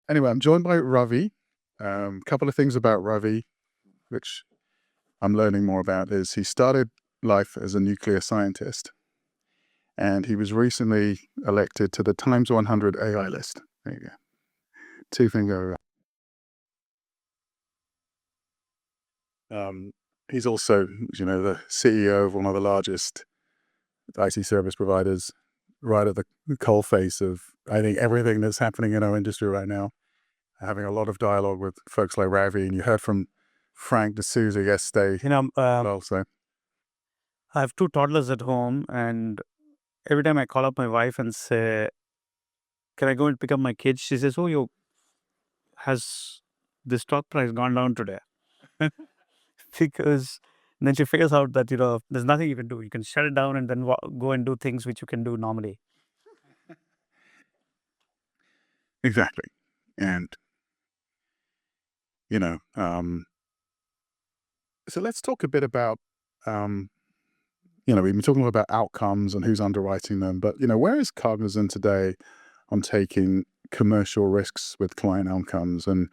Anyway, I'm joined by Ravi. Couple of things about Ravi, which I'm learning more about, is he started life as a nuclear scientist, and he was recently elected to the Times 100 AI list. There you go. Two things over. He's also, the CEO of one of the largest IT service providers, right at the coalface of, I think, everything that's happening in our industry right now. Having a lot of dialogue with folks like Ravi, and you heard from Frank D'Souza yesterday. Also, I have two toddlers at home, and every time I call up my wife and say, "Can I go and pick up my kids?" she says, "Oh, has the stock price gone down today?" Because then she figures out that there's nothing you can do. You can shut it down and then go and do things which you can do normally. exactly, and so let's talk a bit about we've been talking about outcomes and who's underwriting them, but where is Cognizant today on taking commercial risks with client outcomes, and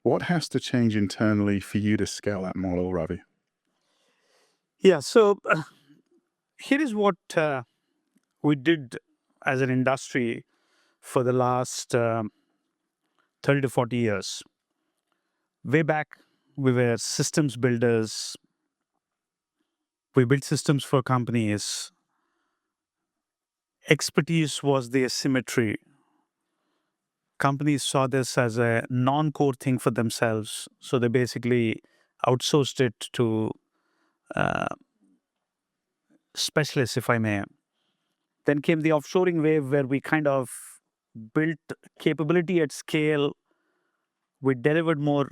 what has to change internally for you to scale that model, Ravi? Yeah. So here is what we did as an industry for the last 30 to 40 years. Way back, we were systems builders. We built systems for companies. Expertise was the asymmetry. Companies saw this as a non-core thing for themselves, so they basically outsourced it to specialists, if I may. Then came the offshoring wave, where we kind of built capability at scale. We delivered more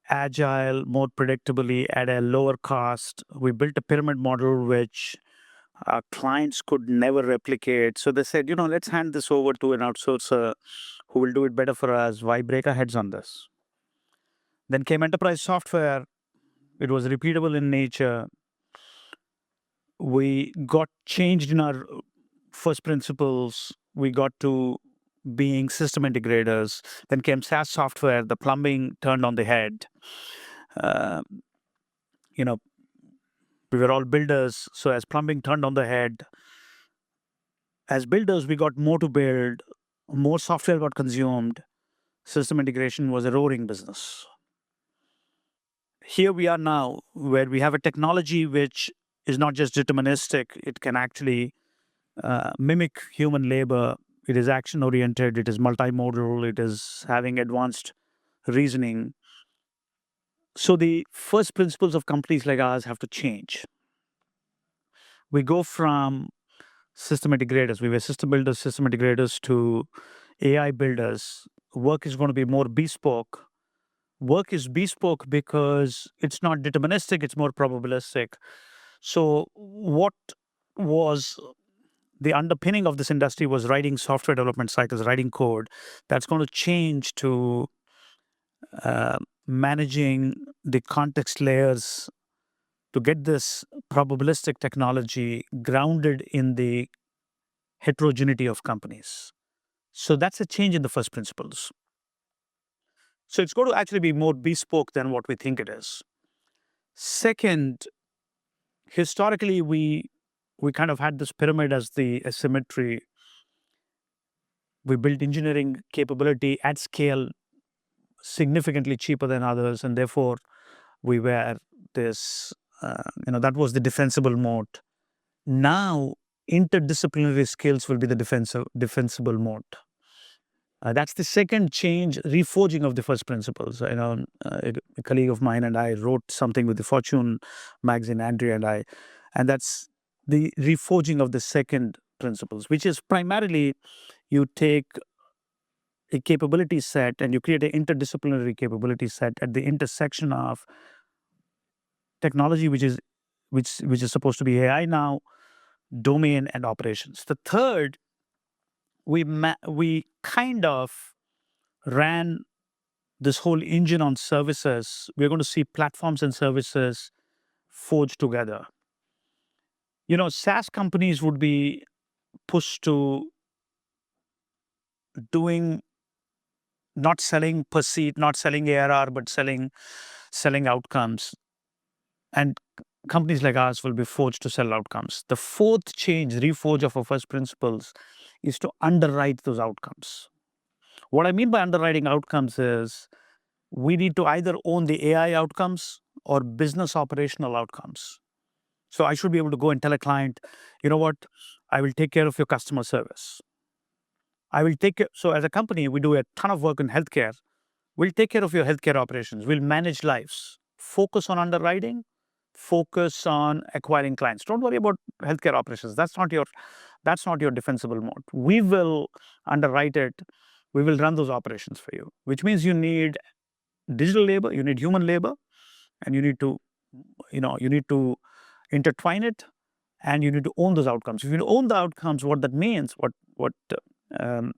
agile, more predictably at a lower cost. We built a pyramid model which our clients could never replicate. So they said, let's hand this over to an outsourcer who will do it better for us. Why break our heads on this? Then came enterprise software. It was repeatable in nature. We got changed in our first principles. We got to being system integrators. Then came SaaS software. The plumbing turned on the head. Uh, we were all builders. So as plumbing turned on the head, as builders, we got more to build. More software got consumed. System integration was a roaring business. Here we are now, where we have a technology which is not just deterministic, it can actually mimic human labor. It is action oriented, it is multimodal, it is having advanced reasoning. So the first principles of companies like ours have to change. We go from system integrators, we were system builders, system integrators, to AI builders. Work is going to be more bespoke. Work is bespoke because it's not deterministic, it's more probabilistic. So what was the underpinning of this industry was writing software development cycles, writing code. That's going to change to managing the context layers to get this probabilistic technology grounded in the heterogeneity of companies. So that's a change in the first principles. So it's going to actually be more bespoke than what we think it is. Second, historically, we kind of had this pyramid as the asymmetry. We built engineering capability at scale significantly cheaper than others, and therefore we were this, that was the defensible moat. Now, interdisciplinary skills will be the defensible moat. That's the second change, reforging of the first principles. A colleague of mine and I wrote something with the Fortune magazine, Andrea and I, and that's the reforging of the second principles, which is primarily you take a capability set and you create an interdisciplinary capability set at the intersection of technology, which is supposed to be AI now, domain, and operations. The third, we kind of ran this whole engine on services. We're going to see platforms and services forged together. SaaS companies would be pushed to doing not selling per seat, not selling ARR, but selling outcomes. And companies like ours will be forged to sell outcomes. The fourth change, reforge of our first principles, is to underwrite those outcomes. What I mean by underwriting outcomes is we need to either own the AI outcomes or business operational outcomes. So I should be able to go and tell a client, you know what, I will take care of your customer service. I will take care. So as a company, we do a ton of work in healthcare. We'll take care of your healthcare operations. We'll manage lives. Focus on underwriting. Focus on acquiring clients. Don't worry about healthcare operations. That's not your defensible mode. We will underwrite it. We will run those operations for you, which means you need digital labor, you need human labor, and you need to intertwine it, and you need to own those outcomes. If you own the outcomes, what that means, um,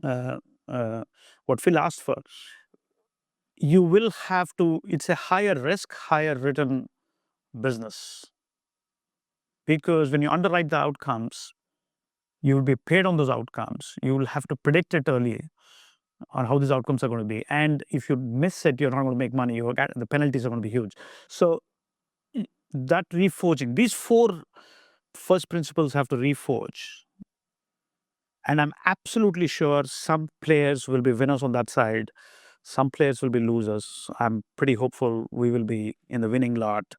uh, what Phil asked for, you will have to. It's a higher risk, higher return business, because when you underwrite the outcomes, you will be paid on those outcomes. You will have to predict it early on how these outcomes are going to be, and if you miss it, you're not going to make money. The penalties are going to be huge. So that reforging, these four first principles have to reforge. And I'm absolutely sure some players will be winners on that side. Some players will be losers. I'm pretty hopeful we will be in the winning lot.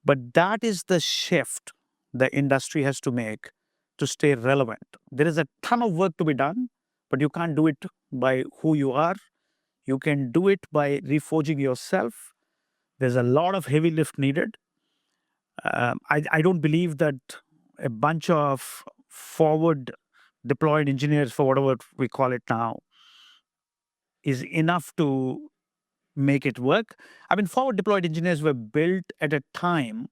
But that is the shift the industry has to make to stay relevant. There is a ton of work to be done, but you can't do it by who you are. You can do it by reforging yourself. There's a lot of heavy lift needed. I don't believe that a bunch of forward deployed engineers, for whatever we call it now, is enough to make it work. I mean, forward deployed engineers were built at a time.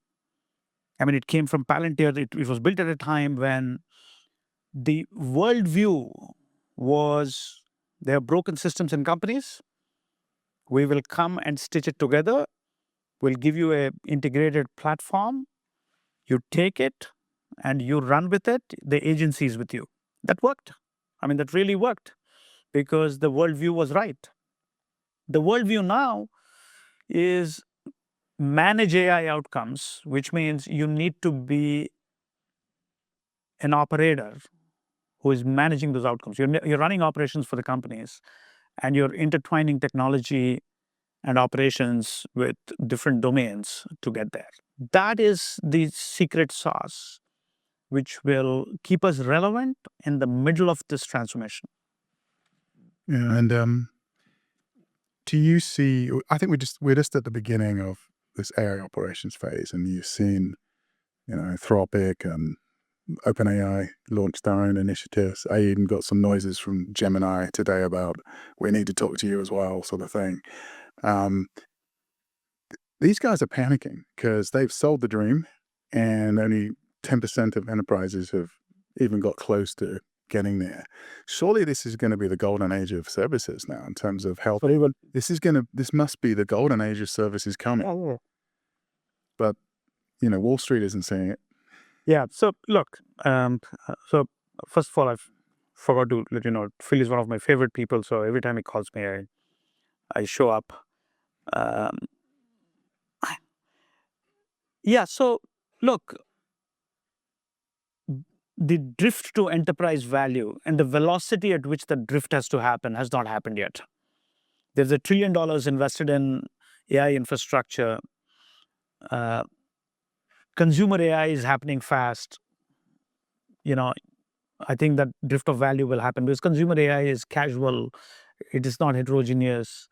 I mean, it came from Palantir. It was built at a time when the worldview was there are broken systems in companies. We will come and stitch it together. We'll give you an integrated platform. You take it and you run with it. The agency is with you. That worked. I mean, that really worked because the worldview was right. The worldview now is manage AI outcomes, which means you need to be an operator who is managing those outcomes. You're running operations for the companies, and you're intertwining technology and operations with different domains to get there. That is the secret sauce, which will keep us relevant in the middle of this transformation. Yeah, and do you see? I think we're just at the beginning of this AI operations phase, and you've seen, Anthropic and OpenAI launched their own initiatives. I even got some noises from Gemini today about we need to talk to you as well, sort of thing. These guys are panicking because they've sold the dream, and only 10% of enterprises have even got close to getting there. Surely this is going to be the golden age of services now in terms of health. This must be the golden age of services coming. But Wall Street isn't seeing it. Yeah. So look. So first of all, I forgot to let you know, Phil is one of my favorite people. So every time he calls me, I show up. Yeah. So look, the drift to enterprise value and the velocity at which the drift has to happen has not happened yet. There's $1 trillion invested in AI infrastructure. Consumer AI is happening fast. I think that drift of value will happen because consumer AI is casual. It is not heterogeneous.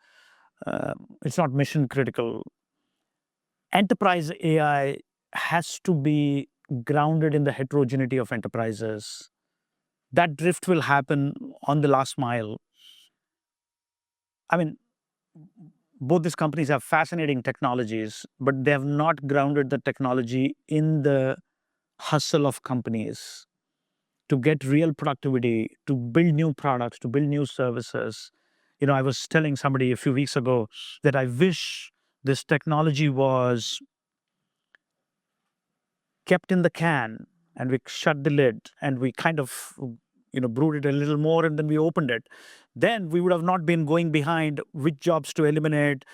It's not mission critical. Enterprise AI has to be grounded in the heterogeneity of enterprises. That drift will happen on the last mile. I mean, both these companies have fascinating technologies, but they have not grounded the technology in the hustle of companies to get real productivity, to build new products, to build new services. I was telling somebody a few weeks ago that I wish this technology was kept in the can and we shut the lid and we kind of, brooded a little more, and then we opened it. Then we would have not been going behind which jobs to eliminate,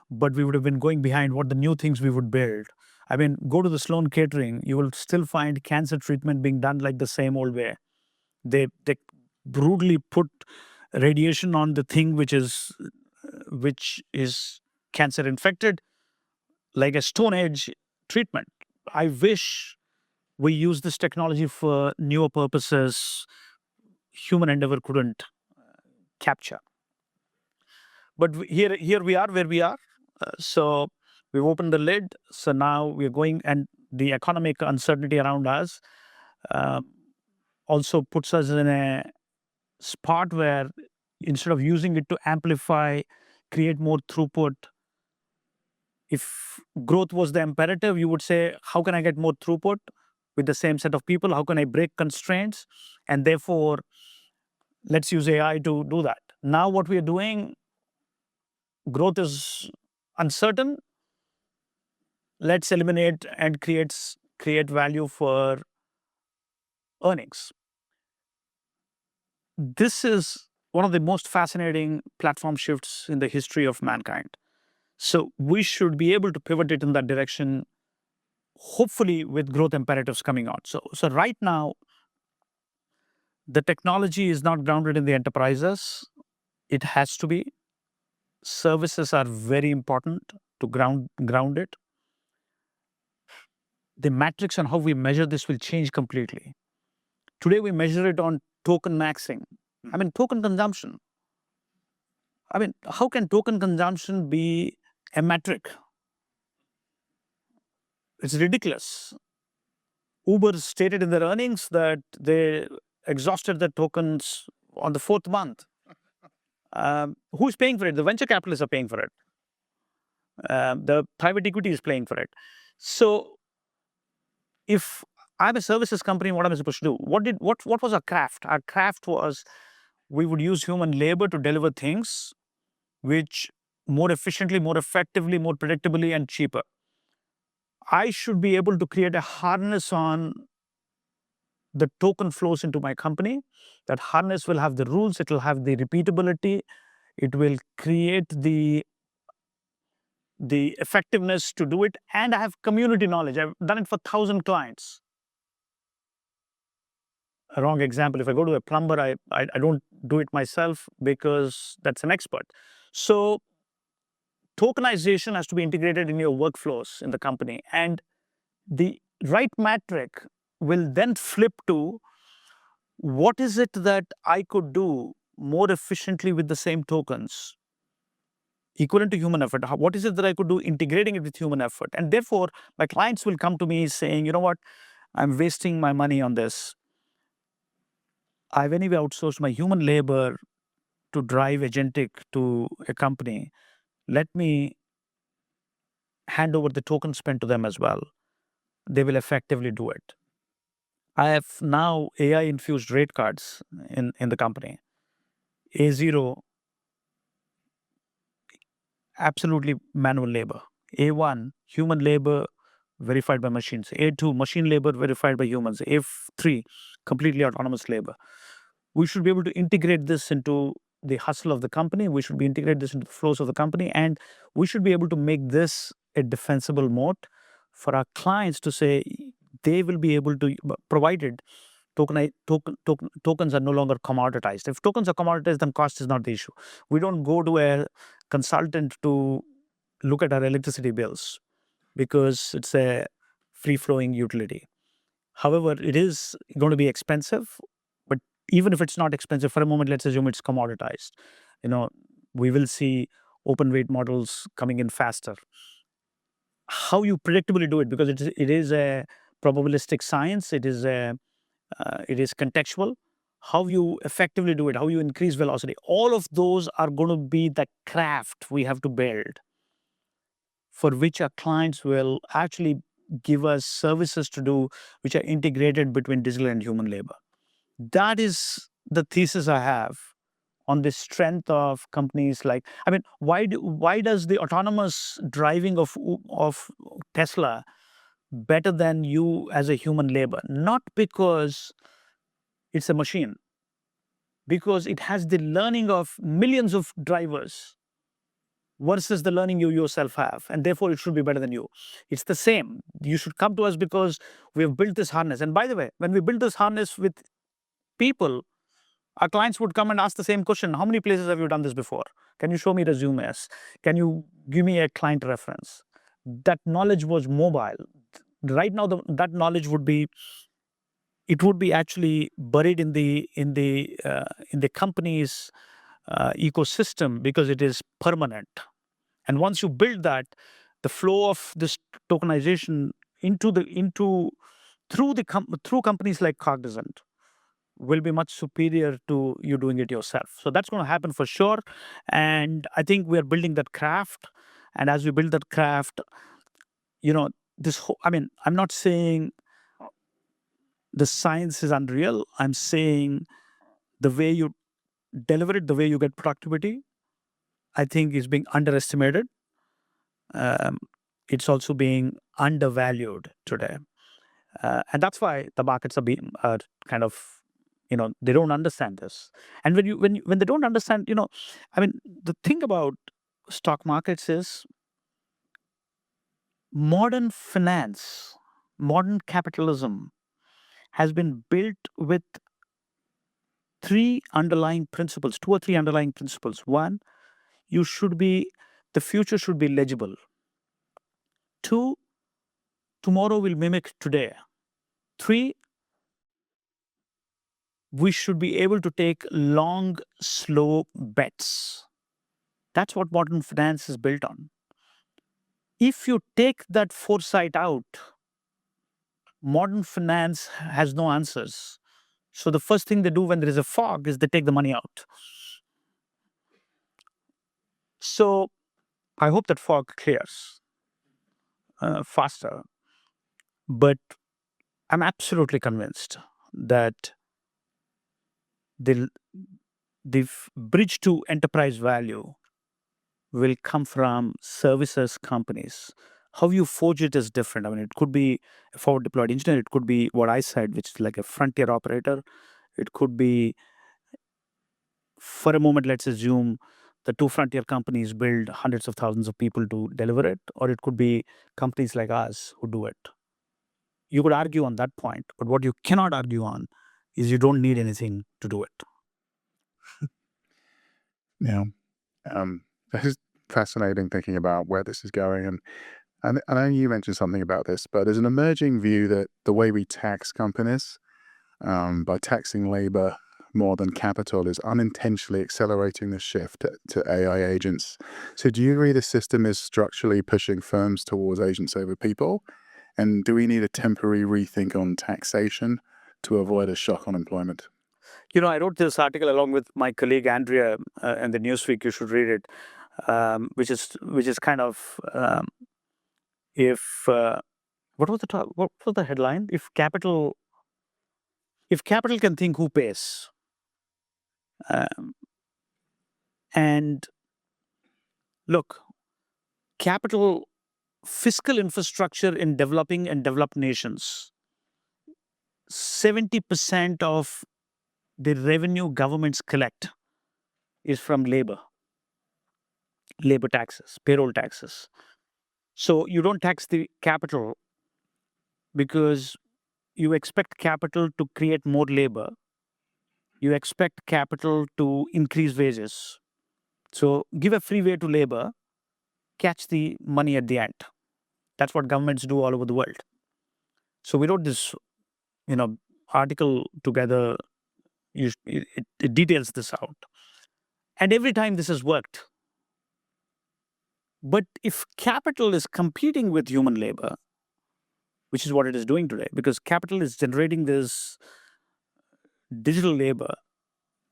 but we would have been going behind what the new things we would build. I mean, go to the Sloan Catering, you will still find cancer treatment being done like the same old way. They brutally put radiation on the thing which is cancer infected, like a Stone Age treatment. I wish we use this technology for newer purposes human endeavor couldn't capture. But here we are where we are. So we've opened the lid. So now we're going, and the economic uncertainty around us also puts us in a spot where instead of using it to amplify, create more throughput, if growth was the imperative, you would say, how can I get more throughput with the same set of people? How can I break constraints? And therefore, let's use AI to do that. Now, what we are doing, growth is uncertain. Let's eliminate and create value for earnings. This is one of the most fascinating platform shifts in the history of mankind. So we should be able to pivot it in that direction, hopefully with growth imperatives coming out. So right now, the technology is not grounded in the enterprises. It has to be. Services are very important to ground it. The metrics on how we measure this will change completely. Today, we measure it on token maxing. I mean, token consumption. I mean, how can token consumption be a metric? It's ridiculous. Uber stated in their earnings that they exhausted their tokens on the 4th month. Who's paying for it? The venture capitalists are paying for it. The private equity is paying for it. So if I'm a services company, what am I supposed to do? What was our craft? Our craft was we would use human labor to deliver things which more efficiently, more effectively, more predictably, and cheaper. I should be able to create a harness on the token flows into my company. That harness will have the rules, it will have the repeatability, it will create the effectiveness to do it, and I have community knowledge. I've done it for 1,000 clients. A wrong example, if I go to a plumber, I don't do it myself because that's an expert. So tokenization has to be integrated in your workflows in the company, and the right metric will then flip to what is it that I could do more efficiently with the same tokens, equivalent to human effort. What is it that I could do integrating it with human effort? And therefore, my clients will come to me saying, you know what, I'm wasting my money on this. I've anyway outsourced my human labor to drive agentic to a company. Let me hand over the token spend to them as well. They will effectively do it. I have now AI-infused rate cards in the company. A0, absolutely manual labor. A1, human labor verified by machines. A2, machine labor verified by humans. A3, completely autonomous labor. We should be able to integrate this into the hustle of the company. We should be integrate this into the flows of the company, and we should be able to make this a defensible moat for our clients to say they will be able to, provided tokens are no longer commoditized. If tokens are commoditized, then cost is not the issue. We don't go to a consultant to look at our electricity bills because it's a free-flowing utility. However, it is going to be expensive, but even if it's not expensive, for a moment, let's assume it's commoditized. We will see open weight models coming in faster. How you predictably do it, because it is a probabilistic science, it is contextual. How you effectively do it, how you increase velocity, all of those are going to be the craft we have to build, for which our clients will actually give us services to do, which are integrated between digital and human labor. That is the thesis I have on the strength of companies like, I mean, why does the autonomous driving of Tesla better than you as a human labor? Not because it's a machine. because it has the learning of millions of drivers versus the learning you yourself have, and therefore it should be better than you. It's the same. You should come to us because we have built this harness. And by the way, when we build this harness with people, our clients would come and ask the same question: how many places have you done this before? Can you show me resumes? Can you give me a client reference? That knowledge was mobile. Right now, that knowledge would be, it would be actually buried in the company's ecosystem because it is permanent. And once you build that, the flow of this tokenization through companies like Cognizant will be much superior to you doing it yourself. So that's going to happen for sure. And I think we are building that craft. And as we build that craft, this whole, I mean, I'm not saying the science is unreal. I'm saying the way you deliver it, the way you get productivity, I think is being underestimated. Um, it's also being undervalued today. And that's why the markets are kind of, they don't understand this. And when they don't understand, I mean, the thing about stock markets is modern finance, modern capitalism has been built with two or three underlying principles. One, the future should be legible. Two, tomorrow will mimic today. Three, we should be able to take long, slow bets. That's what modern finance is built on. If you take that foresight out, modern finance has no answers. So the first thing they do when there is a fog is they take the money out. So I hope that fog clears faster. But I'm absolutely convinced that the bridge to enterprise value will come from services companies. How you forge it is different. I mean, it could be a forward deployed engineer. It could be what I said, which is like a frontier operator. It could be, for a moment, let's assume the two frontier companies build hundreds of thousands of people to deliver it, or it could be companies like us who do it. You could argue on that point, but what you cannot argue on is you don't need anything to do it. Yeah. This is fascinating thinking about where this is going. And I know you mentioned something about this, but there's an emerging view that the way we tax companies by taxing labor more than capital is unintentionally accelerating the shift to AI agents. So do you agree the system is structurally pushing firms towards agents over people? And do we need a temporary rethink on taxation to avoid a shock on employment? I wrote this article along with my colleague Andrea in the Newsweek. You should read it, which is kind of if what was the headline? If capital can think, who pays? And look, fiscal infrastructure in developing and developed nations, 70% of the revenue governments collect is from labor taxes, payroll taxes. So you don't tax the capital because you expect capital to create more labor. You expect capital to increase wages. So give a free way to labor, catch the money at the end. That's what governments do all over the world. So we wrote this, article together. It details this out. And every time this has worked. But if capital is competing with human labor, which is what it is doing today, because capital is generating this digital labor,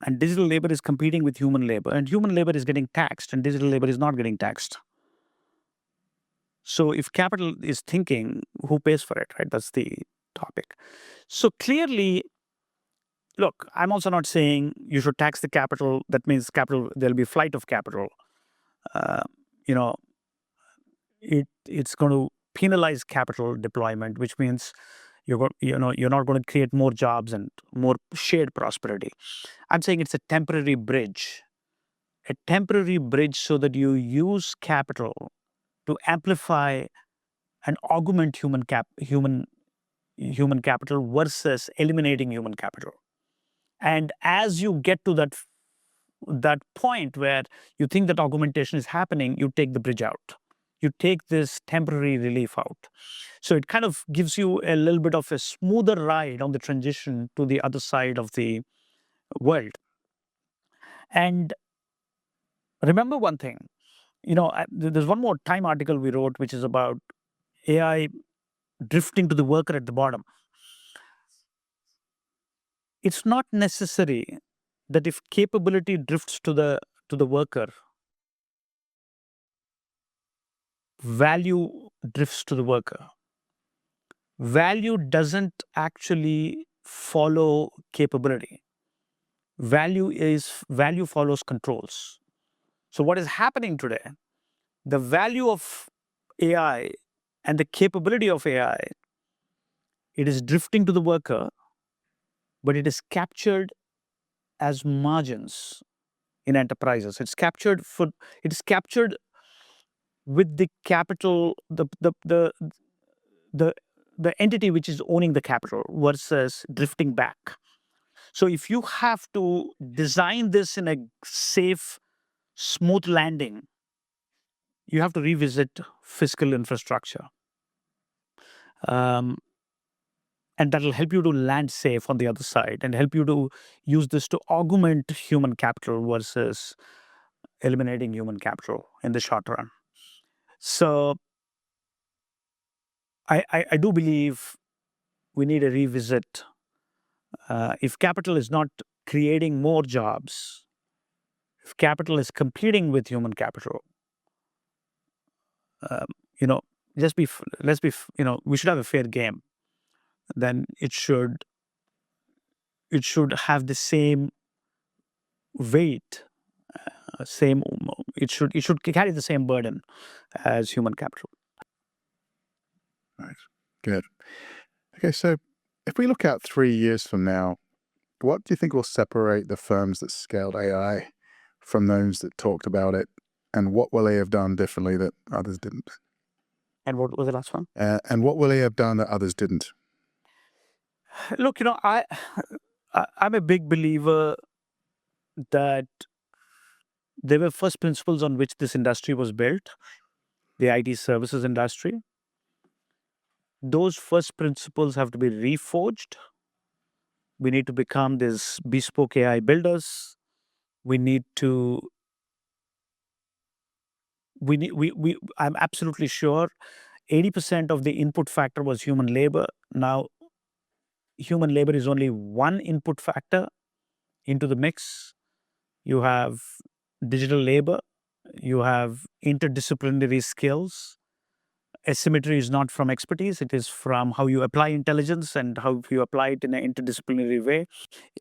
and digital labor is competing with human labor, and human labor is getting taxed, and digital labor is not getting taxed. So if capital is thinking, who pays for it, right? That's the topic. So clearly, look, I'm also not saying you should tax the capital. That means there'll be flight of capital. It's going to penalize capital deployment, which means you're not going to create more jobs and more shared prosperity. I'm saying it's a temporary bridge so that you use capital to amplify and augment human capital versus eliminating human capital. And as you get to that point where you think that augmentation is happening, you take the bridge out. You take this temporary relief out. So it kind of gives you a little bit of a smoother ride on the transition to the other side of the world. And remember one thing, there's one more Time article we wrote, which is about AI drifting to the worker at the bottom. It's not necessary that if capability drifts to the worker, value drifts to the worker. Value doesn't actually follow capability. Value follows controls. So what is happening today, the value of AI and the capability of AI, it is drifting to the worker, but it is captured as margins in enterprises. It is captured with the capital, the entity which is owning the capital versus drifting back. So if you have to design this in a safe, smooth landing, you have to revisit fiscal infrastructure. And that'll help you to land safe on the other side and help you to use this to augment human capital versus eliminating human capital in the short run. So I do believe we need a revisit. If capital is not creating more jobs, if capital is competing with human capital, you know, let's be, we should have a fair game. Then it should have the same weight, it should carry the same burden as human capital. Right. Good. Okay, so if we look out 3 years from now, what do you think will separate the firms that scaled AI from those that talked about it? And what will they have done differently that others didn't? And what was the last one? And what will they have done that others didn't? Look, I'm a big believer that there were first principles on which this industry was built, the IT services industry. Those first principles have to be reforged. We need to become these bespoke AI builders. I'm absolutely sure 80% of the input factor was human labor. Now, human labor is only one input factor into the mix. You have digital labor, you have interdisciplinary skills. Asymmetry is not from expertise, it is from how you apply intelligence and how you apply it in an interdisciplinary way.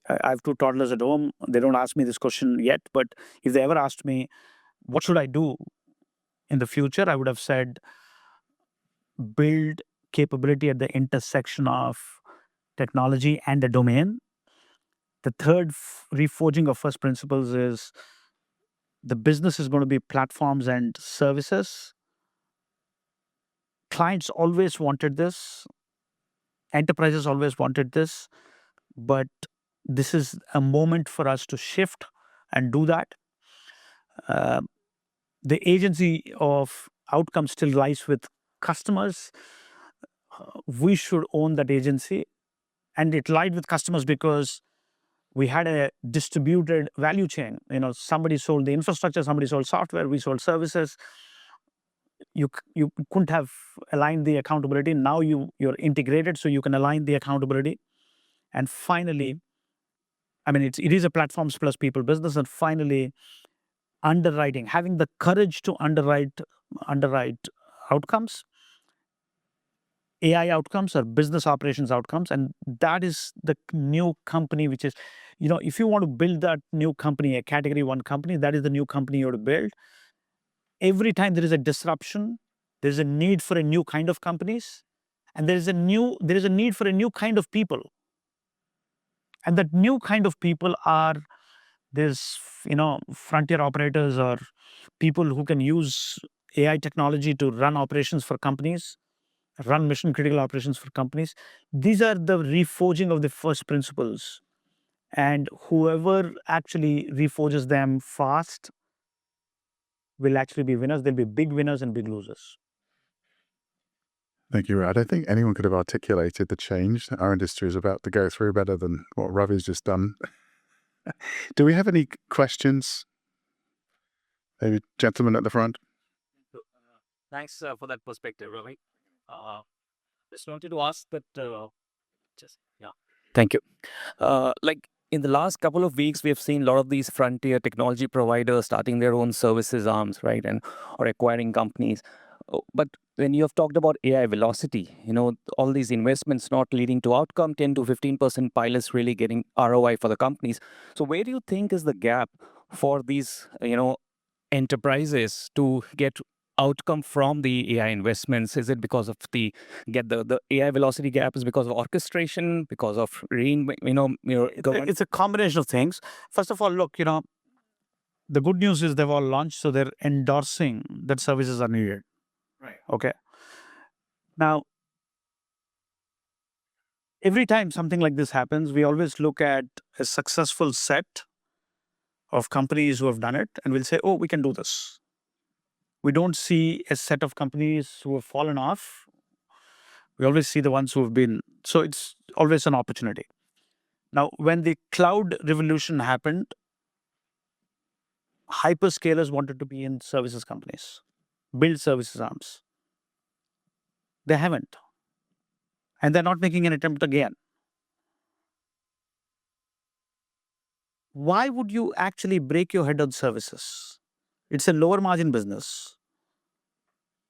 I have two toddlers at home. They don't ask me this question yet, but if they ever asked me, what should I do in the future? I would have said, build capability at the intersection of technology and the domain. The third reforging of first principles is the business is going to be platforms and services. Clients always wanted this. Enterprises always wanted this. But this is a moment for us to shift and do that. The agency of outcome still lies with customers. We should own that agency. And it lied with customers because we had a distributed value chain. Somebody sold the infrastructure, somebody sold software, we sold services. You couldn't have aligned the accountability. Now you're integrated, so you can align the accountability. And finally, it is a platforms plus people business. And finally, underwriting, having the courage to underwrite outcomes, AI outcomes or business operations outcomes. And that is the new company, which is, if you want to build that new company, a category 1 company, that is the new company you have to build. Every time there is a disruption, there's a need for a new kind of companies. And there is a need for a new kind of people. And that new kind of people are this, frontier operators or people who can use AI technology to run operations for companies, run mission critical operations for companies. These are the reforging of the first principles. And whoever actually reforges them fast will actually be winners. There'll be big winners and big losers. Thank you. I don't think anyone could have articulated the change that our industry is about to go through better than what Ravi's just done. Do we have any questions? Maybe gentlemen at the front. Thanks for that perspective, Ravi. Just wanted to ask that. Thank you. Like in the last couple of weeks, we have seen a lot of these frontier technology providers starting their own services arms, right, and or acquiring companies. But when you have talked about AI velocity, all these investments not leading to outcome, 10 to 15% pilots really getting ROI for the companies. So where do you think is the gap for these, enterprises to get outcome from the AI investments? Is it because of the AI velocity gap is because of orchestration, because of government? It's a combination of things. First of all, look, the good news is they've all launched, so they're endorsing that services are needed. Right. Okay. Now, every time something like this happens, we always look at a successful set of companies who have done it and we'll say, oh, we can do this. We don't see a set of companies who have fallen off. We always see the ones who have been. So it's always an opportunity. Now, when the cloud revolution happened, hyperscalers wanted to be in services companies, build services arms. They haven't. And they're not making an attempt again. Why would you actually break your head on services? It's a lower margin business.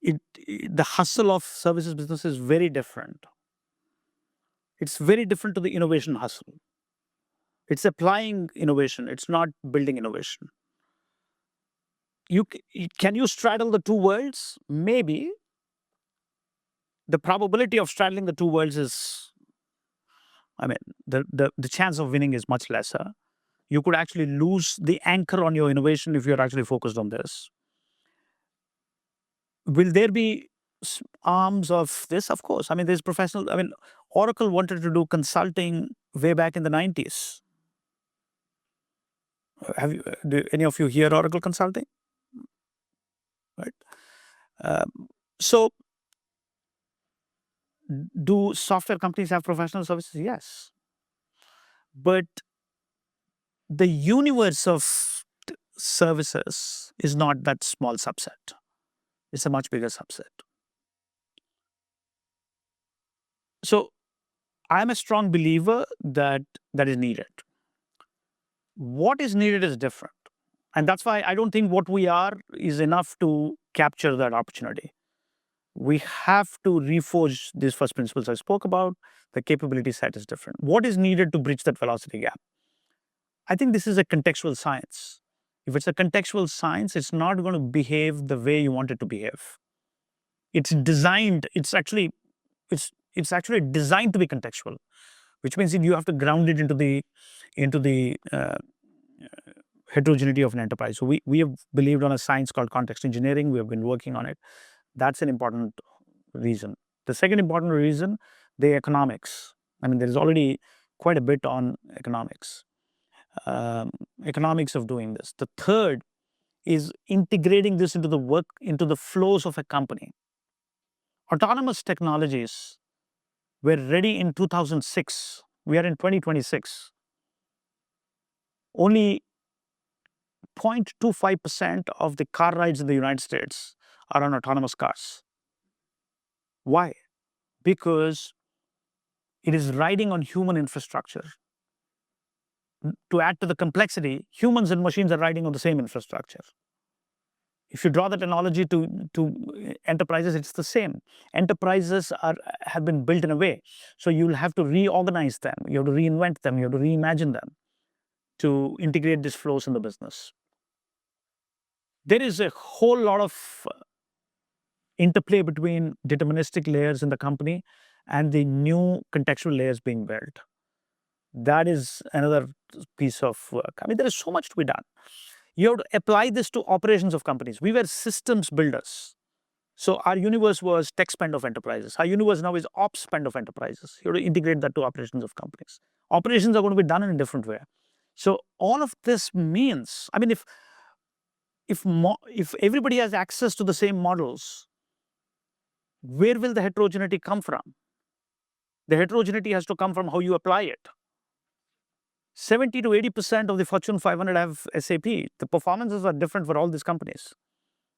The hustle of services business is very different. It's very different to the innovation hustle. It's applying innovation. It's not building innovation. Can you straddle the two worlds? Maybe. The probability of straddling the two worlds is, the chance of winning is much lesser. You could actually lose the anchor on your innovation if you're actually focused on this. Will there be arms of this? Of course. There's professional. Oracle wanted to do consulting way back in the 90s. Do any of you hear Oracle Consulting? Right. So, do software companies have professional services? Yes. But the universe of services is not that small subset. It's a much bigger subset. So, I'm a strong believer that is needed. What is needed is different. And that's why I don't think what we are is enough to capture that opportunity. We have to reforge these first principles I spoke about. The capability set is different. What is needed to bridge that velocity gap? I think this is a contextual science. If it's a contextual science, it's not going to behave the way you want it to behave. It's designed, it's actually designed to be contextual, which means you have to ground it into the heterogeneity of an enterprise. So we have believed on a science called context engineering. We have been working on it. That's an important reason. The second important reason, the economics. There is already quite a bit on economics. Economics of doing this. The third is integrating this into the flows of a company. Autonomous technologies were ready in 2006. We are in 2026. Only 0.25% of the car rides in the United States are on autonomous cars. Why? Because it is riding on human infrastructure. To add to the complexity, humans and machines are riding on the same infrastructure. If you draw that analogy to enterprises, it's the same. Enterprises have been built in a way. So you'll have to reorganize them. You have to reinvent them. You have to reimagine them to integrate these flows in the business. There is a whole lot of interplay between deterministic layers in the company and the new contextual layers being built. That is another piece of work. I mean, there is so much to be done. You have to apply this to operations of companies. We were systems builders. So our universe was tech spend of enterprises. Our universe now is ops spend of enterprises. You have to integrate that to operations of companies. Operations are going to be done in a different way. So all of this means, I mean, if everybody has access to the same models, where will the heterogeneity come from? The heterogeneity has to come from how you apply it. 70 to 80% of the Fortune 500 have SAP. The performances are different for all these companies,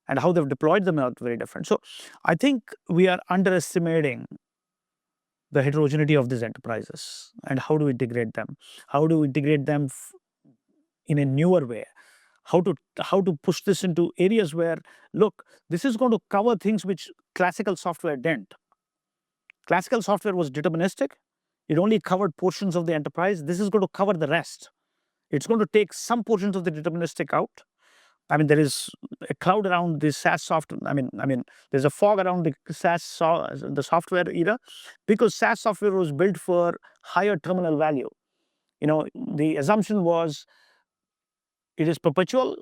and how they've deployed them are very different. So I think we are underestimating the heterogeneity of these enterprises and how do we integrate them? How do we integrate them in a newer way? How to push this into areas where, look, this is going to cover things which classical software didn't. Classical software was deterministic. It only covered portions of the enterprise. This is going to cover the rest. It's going to take some portions of the deterministic out. I mean, there is a cloud around the SaaS software. I mean, there's a fog around the the software era, because SaaS software was built for higher terminal value. The assumption was it is perpetual.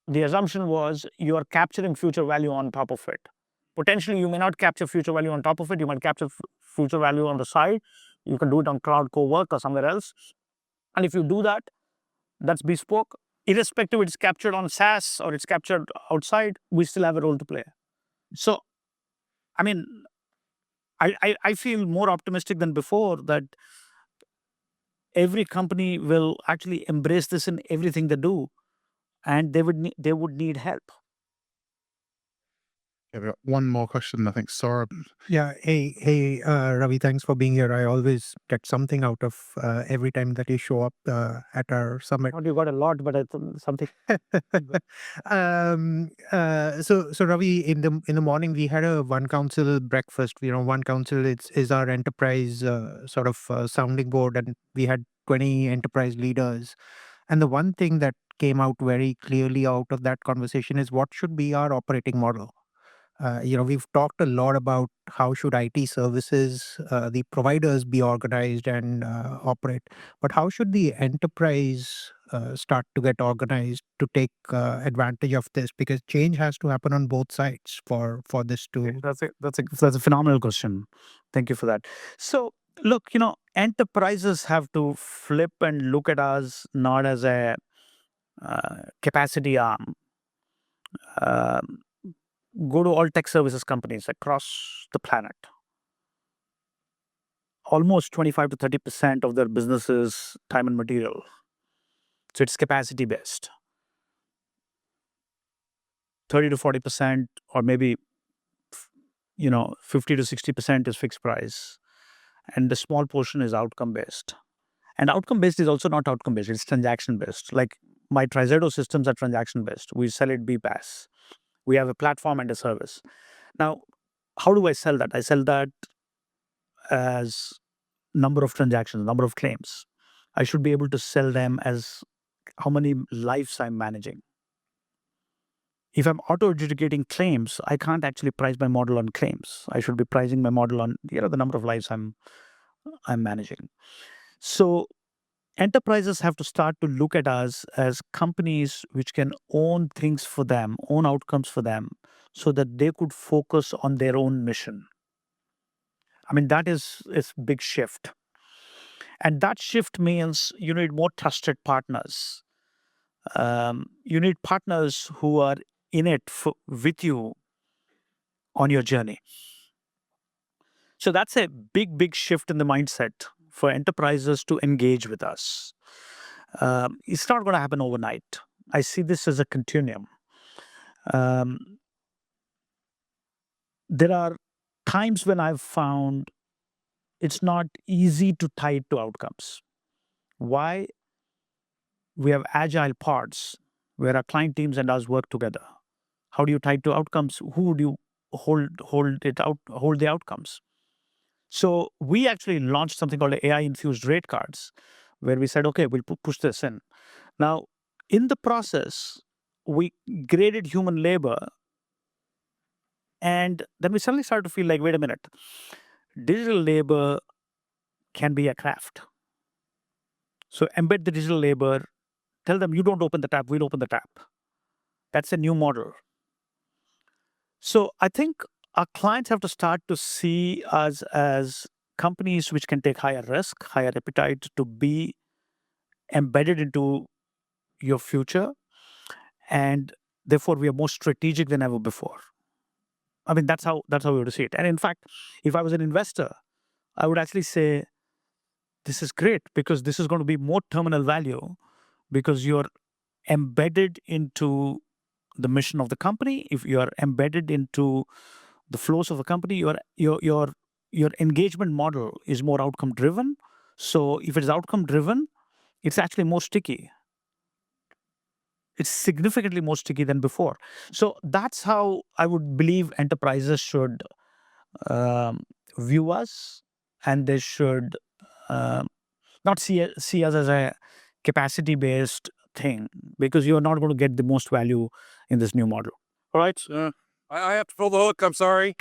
The assumption was you are capturing future value on top of it. Potentially, you may not capture future value on top of it. You might capture future value on the side. You can do it on cloud co-work or somewhere else. And if you do that, that's bespoke. Irrespective it's captured on SaaS or it's captured outside, we still have a role to play. So, I mean, I feel more optimistic than before that every company will actually embrace this in everything they do, and they would need help. Yeah, we got one more question. I think Saurabh. Yeah. Hey, Ravi, thanks for being here. I always get something out of every time that you show up at our summit. You got a lot, but something. So Ravi, in the morning we had a One Council breakfast. One Council is our enterprise sort of sounding board, and we had 20 enterprise leaders. And the one thing that came out very clearly out of that conversation is what should be our operating model. We've talked a lot about how should IT services, the providers be organized and operate, but how should the enterprise start to get organized to take advantage of this? Because change has to happen on both sides for this to. That's a phenomenal question. Thank you for that. So look, enterprises have to flip and look at us not as a capacity arm. Go to all tech services companies across the planet. Almost 25 to 30% of their business is time and material. So it's capacity based. 30 to 40%, or maybe 50 to 60% is fixed price. And the small portion is outcome based. And outcome based is also not outcome based, it's transaction based. Like my Trizedo systems are transaction based. We sell it BPaaS. We have a platform and a service. Now, how do I sell that? I sell that as number of transactions, number of claims. I should be able to sell them as how many lives I'm managing. If I'm auto-adjudicating claims, I can't actually price my model on claims. I should be pricing my model on the number of lives I'm managing. So enterprises have to start to look at us as companies which can own things for them, own outcomes for them, so that they could focus on their own mission. I mean, that is a big shift. And that shift means you need more trusted partners. You need partners who are in it with you on your journey. So that's a big, big shift in the mindset for enterprises to engage with us. It's not going to happen overnight. I see this as a continuum. There are times when I've found it's not easy to tie it to outcomes. Why? We have agile pods where our client teams and us work together. How do you tie it to outcomes? Who would you hold the outcomes? So we actually launched something called AI-infused rate cards, where we said, okay, we'll push this in. Now, in the process, we graded human labor, and then we suddenly started to feel like, wait a minute, digital labor can be a craft. So embed the digital labor, tell them you don't open the tap, we'll open the tap. That's a new model. So I think our clients have to start to see us as companies which can take higher risk, higher appetite to be embedded into your future. And therefore, we are more strategic than ever before. I mean, that's how we would see it. And in fact, if I was an investor, I would actually say, this is great because this is going to be more terminal value because you're embedded into the mission of the company. If you are embedded into the flows of the company, your engagement model is more outcome driven. So if it's outcome driven, it's actually more sticky. It's significantly more sticky than before. So that's how I would believe enterprises should view us, and they should not see us as a capacity-based thing, because you're not going to get the most value in this new model. All right? I have to pull the hook. I'm sorry.